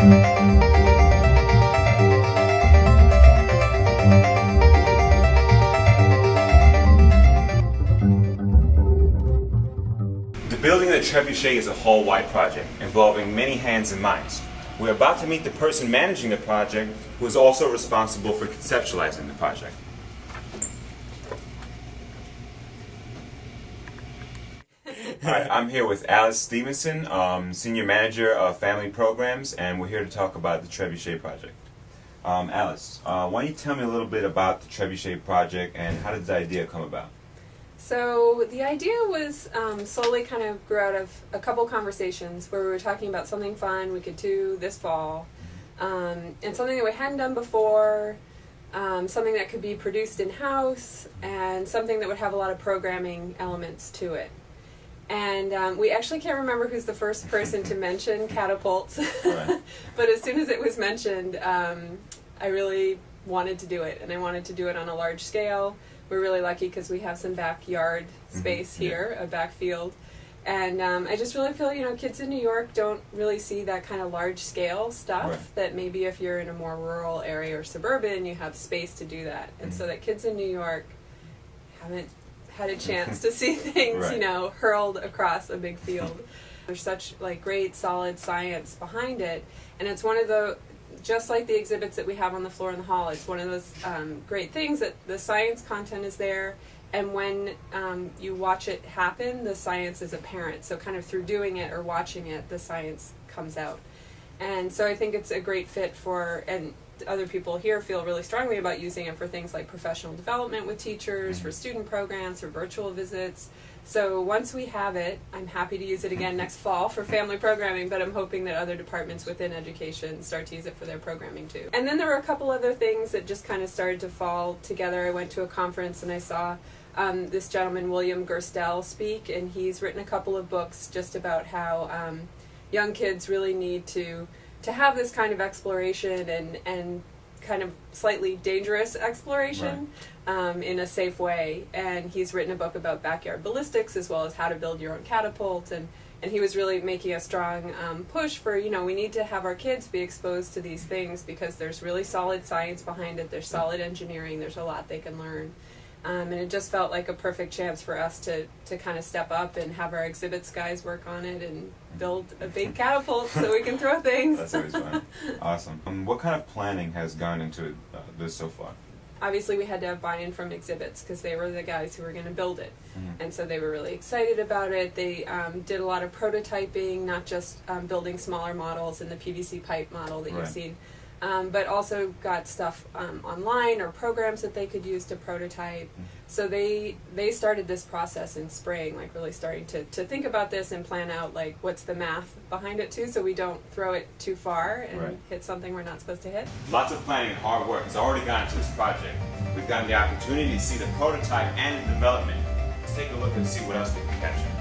The building of the trebuchet is a whole-wide project involving many hands and minds. We're about to meet the person managing the project who is also responsible for conceptualizing the project. Hi, I'm here with Alice Stevenson, Senior Manager of Family Programs, and we're here to talk about the Trebuchet Project. Alice, why don't you tell me a little bit about the Trebuchet Project and how did the idea come about? So the idea was slowly kind of grew out of a couple conversations where we were talking about something fun we could do this fall, and something that we hadn't done before, something that could be produced in-house, and something that would have a lot of programming elements to it. And we actually can't remember who's the first person to mention catapults, Right. but as soon as it was mentioned, I really wanted to do it, and I wanted to do it on a large scale. We're really lucky because we have some backyard space here, a back field. And I just really feel, kids in New York don't really see that kind of large scale stuff, Right. that maybe if you're in a more rural area or suburban, you have space to do that. And so that kids in New York haven't had a chance to see things, Right. hurled across a big field. There's such great solid science behind it. And it's one of the, just like the exhibits that we have on the floor in the hall, it's one of those great things that the science content is there, and when you watch it happen, the science is apparent. So kind of through doing it or watching it, the science comes out. And so I think it's a great fit for, and other people here feel really strongly about using it for things like professional development with teachers, for student programs, for virtual visits. So once we have it, I'm happy to use it again next fall for family programming, but I'm hoping that other departments within education start to use it for their programming too. And then there were a couple other things that just kind of started to fall together. I went to a conference and I saw this gentleman, William Gerstel, speak, and he's written a couple of books just about how young kids really need to have this kind of exploration and kind of slightly dangerous exploration, in a safe way. And he's written a book about backyard ballistics as well as how to build your own catapult, and he was really making a strong push for, we need to have our kids be exposed to these things because there's really solid science behind it, there's solid engineering, there's a lot they can learn. And it just felt like a perfect chance for us to kind of step up and have our exhibits guys work on it and build a big catapult so we can throw things. That's always fun. Awesome. What kind of planning has gone into this so far? Obviously we had to have buy-in from exhibits because they were the guys who were going to build it. And so they were really excited about it. They did a lot of prototyping, not just building smaller models in the PVC pipe model that you've seen, but also got stuff online or programs that they could use to prototype. So they started this process in spring, really starting to think about this and plan out what's the math behind it too, so we don't throw it too far and hit something we're not supposed to hit. Lots of planning and hard work has already gone into this project. We've gotten the opportunity to see the prototype and the development. Let's take a look and see what else we can capture.